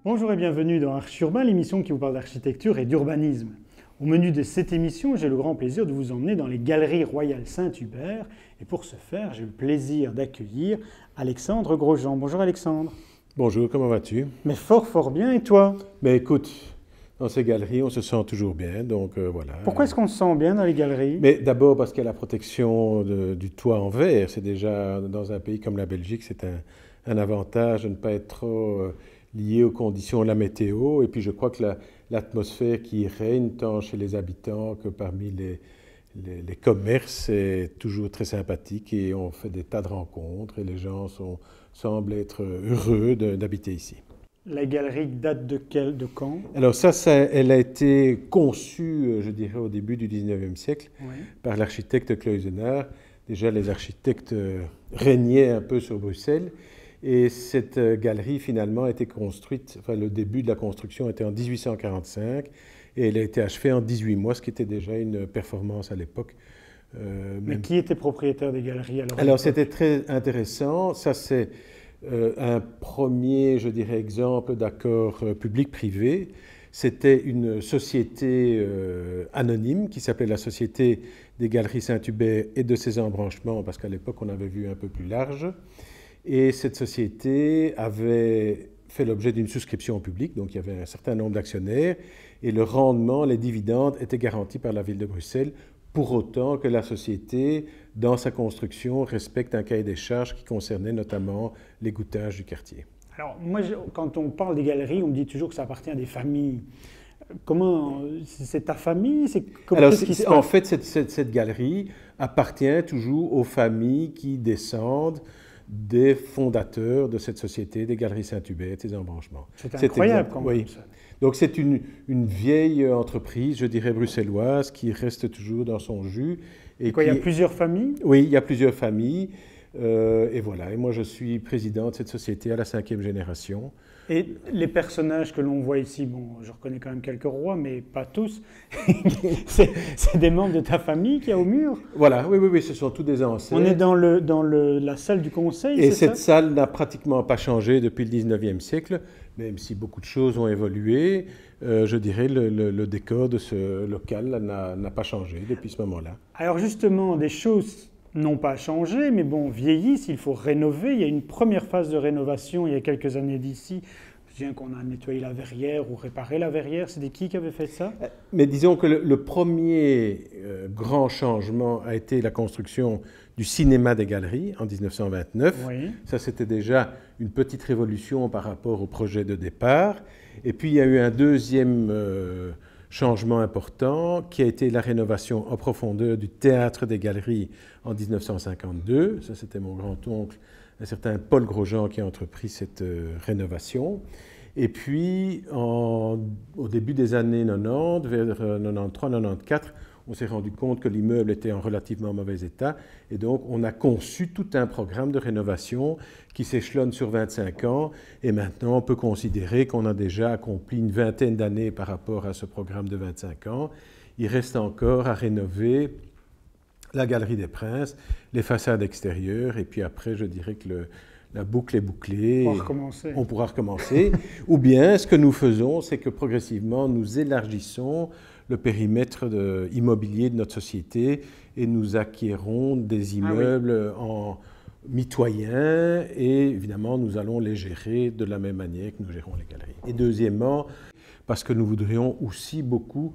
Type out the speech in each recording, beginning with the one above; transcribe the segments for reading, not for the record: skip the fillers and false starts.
Bonjour et bienvenue dans Archi Urbain, l'émission qui vous parle d'architecture et d'urbanisme. Au menu de cette émission, j'ai le grand plaisir de vous emmener dans les Galeries Royales Saint-Hubert. Et pour ce faire, j'ai le plaisir d'accueillir Alexandre Grosjean. Bonjour Alexandre. Bonjour, comment vas-tu? Mais fort bien, et toi? Mais écoute, dans ces galeries, on se sent toujours bien, donc voilà. Pourquoi est-ce qu'on se sent bien dans les galeries? Mais d'abord parce qu'il y a la protection du toit en verre. C'est déjà, dans un pays comme la Belgique, c'est un avantage de ne pas être trop lié aux conditions de la météo. Et puis je crois que l'atmosphère qui règne, tant chez les habitants que parmi les commerces, est toujours très sympathique et on fait des tas de rencontres et les gens semblent être heureux d'habiter ici. La galerie date de quand? Alors elle a été conçue, je dirais, au début du 19e siècle par l'architecte Cloysenaar. Déjà, les architectes régnaient un peu sur Bruxelles. Et cette galerie, finalement, a été construite, enfin, le début de la construction était en 1845 et elle a été achevée en 18 mois, ce qui était déjà une performance à l'époque. Mais qui était propriétaire des galeries alors? Alors, c'était très intéressant. Ça, c'est un premier, je dirais, exemple d'accord public-privé. C'était une société anonyme qui s'appelait la Société des Galeries Saint-Hubert et de ses embranchements, parce qu'à l'époque, on avait vu un peu plus large. Et cette société avait fait l'objet d'une souscription publique, donc il y avait un certain nombre d'actionnaires, et le rendement, les dividendes, étaient garantis par la ville de Bruxelles, pour autant que la société, dans sa construction, respecte un cahier des charges qui concernait notamment l'égouttage du quartier. Alors, moi, quand on parle des galeries, on me dit toujours que ça appartient à des familles. Comment, c'est ta famille? Alors, en fait, cette galerie appartient toujours aux familles qui descendent des fondateurs de cette société, des Galeries Saint-Hubert, des embranchements. C'est incroyable quand même, ça. Donc c'est une vieille entreprise, je dirais bruxelloise, qui reste toujours dans son jus. Et il y a plusieurs familles? Oui, il y a plusieurs familles. Et voilà, et moi je suis président de cette société à la 5e génération. Et les personnages que l'on voit ici, bon, je reconnais quand même quelques rois, mais pas tous. c'est des membres de ta famille qui y a au mur? Voilà, oui, ce sont tous des ancêtres. On est dans la salle du conseil, et cette salle n'a pratiquement pas changé depuis le 19e siècle, même si beaucoup de choses ont évolué. Je dirais le décor de ce local n'a pas changé depuis ce moment-là. Alors justement, des choses n'ont pas changé, mais bon, vieillissent, il faut rénover. Il y a une première phase de rénovation il y a quelques années d'ici. Je viens qu'on a nettoyé la verrière ou réparé la verrière. C'était qui avait fait ça? Mais disons que le premier grand changement a été la construction du cinéma des galeries en 1929. Oui. Ça, c'était déjà une petite révolution par rapport au projet de départ. Et puis, il y a eu un deuxième changement important qui a été la rénovation en profondeur du théâtre des galeries en 1952. Ça, c'était mon grand-oncle, un certain Paul Grosjean, qui a entrepris cette rénovation. Et puis, au début des années 90, vers 93-94, on s'est rendu compte que l'immeuble était en relativement mauvais état. Et donc, on a conçu tout un programme de rénovation qui s'échelonne sur 25 ans. Et maintenant, on peut considérer qu'on a déjà accompli une vingtaine d'années par rapport à ce programme de 25 ans. Il reste encore à rénover la Galerie des Princes, les façades extérieures. Et puis après, je dirais que la boucle est bouclée. On pourra recommencer. Ou bien, ce que nous faisons, c'est que progressivement, nous élargissons le périmètre immobilier de notre société et nous acquérons des immeubles en mitoyens et évidemment, nous allons les gérer de la même manière que nous gérons les galeries. Et deuxièmement, parce que nous voudrions aussi beaucoup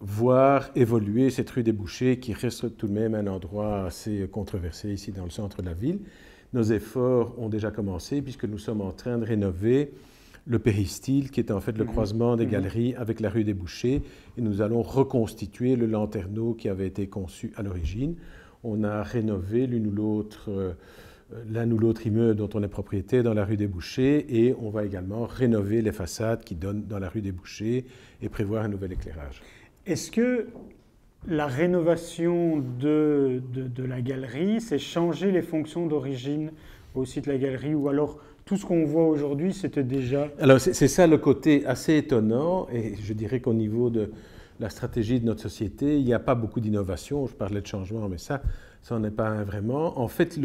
voir évoluer cette rue des Bouchers qui reste tout de même un endroit assez controversé ici dans le centre de la ville. Nos efforts ont déjà commencé puisque nous sommes en train de rénover le péristyle, qui est en fait le croisement des galeries avec la rue des Bouchers. Et nous allons reconstituer le lanterneau qui avait été conçu à l'origine. On a rénové l'un ou l'autre immeuble dont on est propriétaire dans la rue des Bouchers et on va également rénover les façades qui donnent dans la rue des Bouchers et prévoir un nouvel éclairage. Est-ce que la rénovation de la galerie, c'est changer les fonctions d'origine au site de la galerie ou alors tout ce qu'on voit aujourd'hui, c'était déjà... Alors c'est ça le côté assez étonnant et je dirais qu'au niveau de la stratégie de notre société. Il n'y a pas beaucoup d'innovation. Je parlais de changement, mais ça n'en est pas un vraiment. En fait,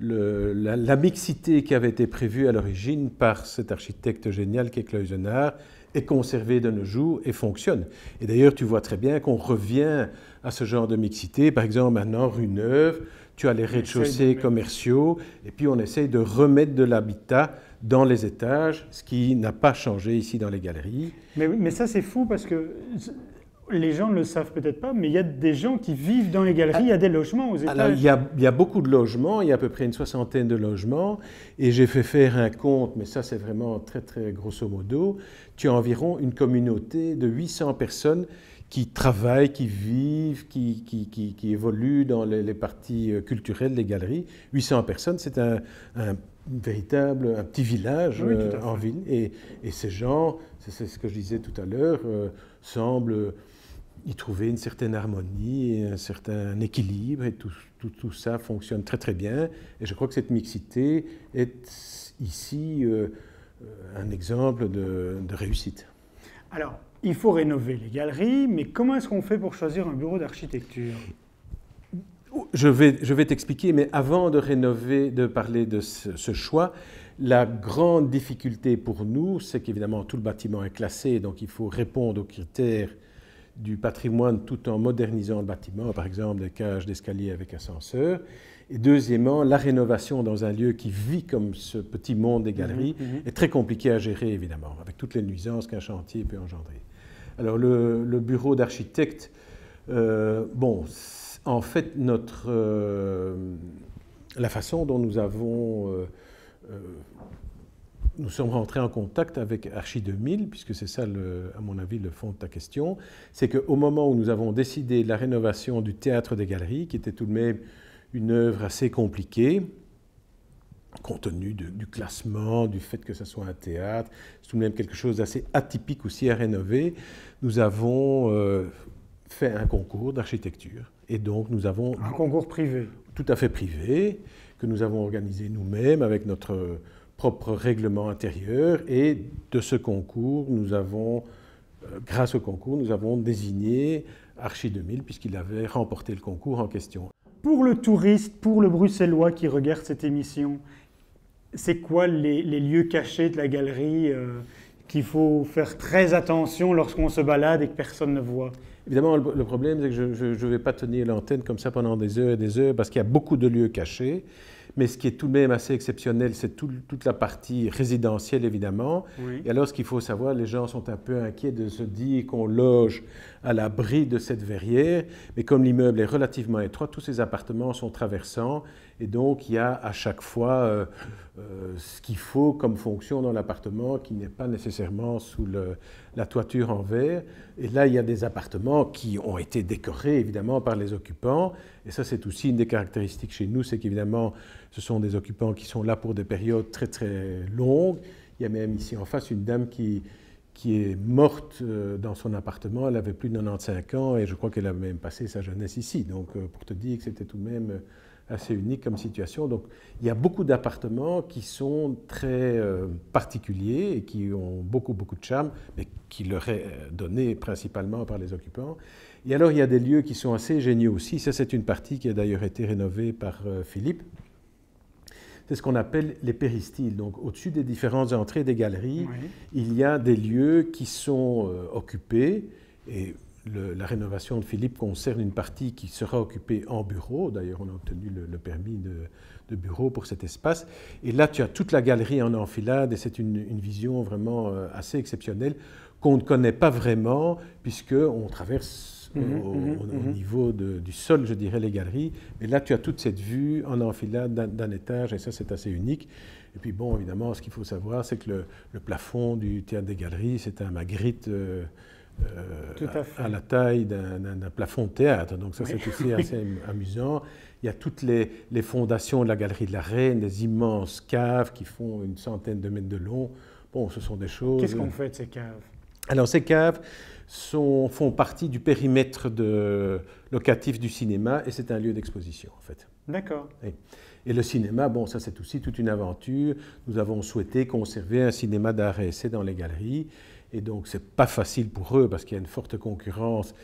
la mixité qui avait été prévue à l'origine par cet architecte génial qu'est Cloysenaar est conservée de nos jours et fonctionne. Et d'ailleurs, tu vois très bien qu'on revient à ce genre de mixité. Par exemple, maintenant, rue Neuve, tu as les rez-de-chaussée commerciaux, et puis on essaye de remettre de l'habitat dans les étages, ce qui n'a pas changé ici dans les galeries. Mais ça, c'est fou parce que les gens ne le savent peut-être pas, mais il y a des gens qui vivent dans les galeries, il y a des logements aux étages. Alors, il y a beaucoup de logements, il y a à peu près une 60aine de logements, et j'ai fait faire un compte, mais ça c'est vraiment très très grosso modo, tu as environ une communauté de 800 personnes qui travaillent, qui vivent, qui évoluent dans les parties culturelles des galeries. 800 personnes, c'est un petit village en ville. Et ces gens, c'est ce que je disais tout à l'heure, semblent y trouver une certaine harmonie et un certain équilibre. Et tout ça fonctionne très très bien. Et je crois que cette mixité est ici un exemple de réussite. Alors, il faut rénover les galeries, mais comment est-ce qu'on fait pour choisir un bureau d'architecture ? Je vais t'expliquer, mais avant de parler de ce choix, la grande difficulté pour nous, c'est qu'évidemment tout le bâtiment est classé, donc il faut répondre aux critères du patrimoine tout en modernisant le bâtiment, par exemple des cages d'escalier avec ascenseur. Et deuxièmement, la rénovation dans un lieu qui vit comme ce petit monde des galeries est très compliqué à gérer, évidemment, avec toutes les nuisances qu'un chantier peut engendrer. Alors le bureau d'architecte, en fait, la façon dont nous sommes rentrés en contact avec Archi 2000, puisque c'est ça, à mon avis, le fond de ta question, c'est qu'au moment où nous avons décidé de la rénovation du Théâtre des Galeries, qui était tout de même une œuvre assez compliquée, compte tenu du classement, du fait que ce soit un théâtre, c'est tout de même quelque chose d'assez atypique aussi à rénover, nous avons fait un concours d'architecture. Et donc nous avons... Un concours privé. Tout à fait privé, que nous avons organisé nous-mêmes avec notre propre règlement intérieur. Et de ce concours, grâce au concours, nous avons désigné Archi 2000, puisqu'il avait remporté le concours en question. Pour le touriste, pour le Bruxellois qui regarde cette émission, c'est quoi les lieux cachés de la galerie qu'il faut faire très attention lorsqu'on se balade et que personne ne voit? Évidemment, le problème, c'est que je ne vais pas tenir l'antenne comme ça pendant des heures et des heures, parce qu'il y a beaucoup de lieux cachés. Mais ce qui est tout de même assez exceptionnel, c'est toute la partie résidentielle, évidemment. Oui. Et alors, ce qu'il faut savoir, les gens sont un peu inquiets de se dire qu'on loge à l'abri de cette verrière. Mais comme l'immeuble est relativement étroit, tous ces appartements sont traversants. Et donc, il y a à chaque fois ce qu'il faut comme fonction dans l'appartement qui n'est pas nécessairement sous la toiture en verre. Et là, il y a des appartements qui ont été décorés, évidemment, par les occupants. Et ça, c'est aussi une des caractéristiques chez nous, c'est qu'évidemment, ce sont des occupants qui sont là pour des périodes très, très longues. Il y a même ici en face une dame qui est morte dans son appartement. Elle avait plus de 95 ans et je crois qu'elle a même passé sa jeunesse ici. Donc, pour te dire que c'était tout de même assez unique comme situation. Donc, il y a beaucoup d'appartements qui sont très particuliers et qui ont beaucoup, beaucoup de charme, mais qui leur est donné principalement par les occupants. Et alors, il y a des lieux qui sont assez géniaux aussi. Ça, c'est une partie qui a d'ailleurs été rénovée par Philippe. C'est ce qu'on appelle les péristyles. Donc, au-dessus des différentes entrées des galeries, il y a des lieux qui sont occupés. Et la rénovation de Philippe concerne une partie qui sera occupée en bureau. D'ailleurs, on a obtenu le permis de bureau pour cet espace. Et là, tu as toute la galerie en enfilade et c'est une vision vraiment assez exceptionnelle qu'on ne connaît pas vraiment puisqu'on traverse au niveau du sol, je dirais, les galeries. Mais là, tu as toute cette vue en enfilade d'un étage et ça, c'est assez unique. Et puis, bon, évidemment, ce qu'il faut savoir, c'est que le plafond du Théâtre des Galeries, c'est un Magritte à la taille d'un plafond de théâtre. Donc ça, c'est aussi assez amusant. Il y a toutes les fondations de la Galerie de la Reine, des immenses caves qui font une centaine de mètres de long. Bon, ce sont des choses... Qu'est-ce qu'on fait de ces caves? Alors, ces caves font partie du périmètre locatif du cinéma et c'est un lieu d'exposition, en fait. D'accord. Oui. Et le cinéma, bon, ça c'est aussi toute une aventure. Nous avons souhaité conserver un cinéma d'art et essai dans les galeries. Et donc, ce n'est pas facile pour eux parce qu'il y a une forte concurrence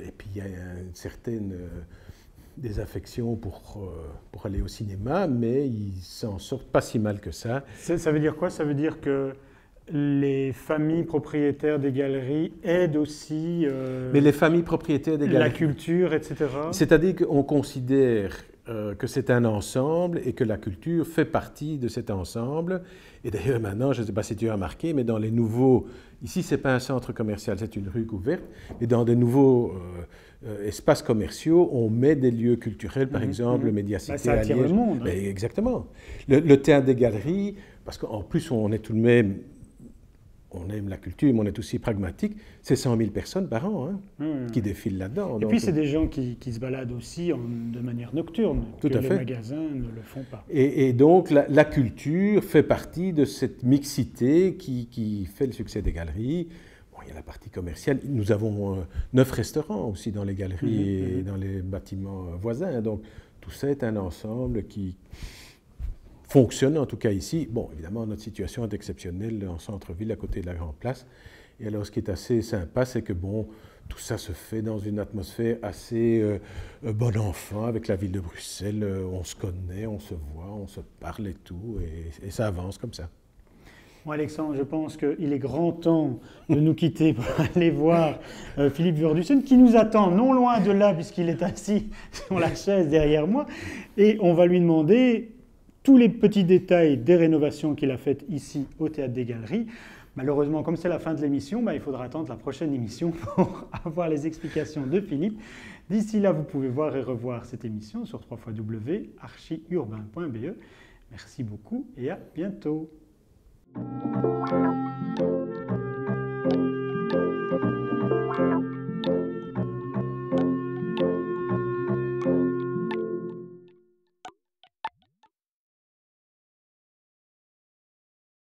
et puis il y a une certaine désaffection pour aller au cinéma, mais ils s'en sortent pas si mal que ça. Ça veut dire quoi? Ça veut dire que les familles propriétaires des galeries aident aussi Mais les familles propriétaires des galeries, la culture, etc. C'est-à-dire qu'on considère que c'est un ensemble et que la culture fait partie de cet ensemble. Et d'ailleurs, maintenant, je ne sais pas si tu as remarqué, mais dans les nouveaux... Ici, ce n'est pas un centre commercial, c'est une rue couverte. Mais dans de nouveaux espaces commerciaux, on met des lieux culturels, par exemple, le Médiacité ça attire à Liège. le monde. Mais exactement. Le théâtre des galeries, parce qu'en plus, on est tout de même... On aime la culture, mais on est aussi pragmatique. C'est 100 000 personnes par an qui défilent là-dedans. Et puis, c'est des gens qui se baladent aussi de manière nocturne, tout que à les fait. magasins ne le font pas. Et donc, la culture fait partie de cette mixité qui fait le succès des galeries. Bon, il y a la partie commerciale. Nous avons 9 restaurants aussi dans les galeries et dans les bâtiments voisins. Donc, tout ça est un ensemble qui fonctionne, en tout cas ici. Bon, évidemment, notre situation est exceptionnelle en centre-ville, à côté de la Grande Place. Et alors, ce qui est assez sympa, c'est que, bon, tout ça se fait dans une atmosphère assez bon enfant, avec la ville de Bruxelles. On se connaît, on se voit, on se parle et tout, et ça avance comme ça. Bon, Alexandre, je pense qu'il est grand temps de nous quitter pour aller voir Philippe Verdussen, qui nous attend non loin de là, puisqu'il est assis sur la chaise derrière moi. Et on va lui demander tous les petits détails des rénovations qu'il a faites ici au Théâtre des Galeries. Malheureusement, comme c'est la fin de l'émission, il faudra attendre la prochaine émission pour avoir les explications de Philippe. D'ici là, vous pouvez voir et revoir cette émission sur www.archiurbain.be. Merci beaucoup et à bientôt.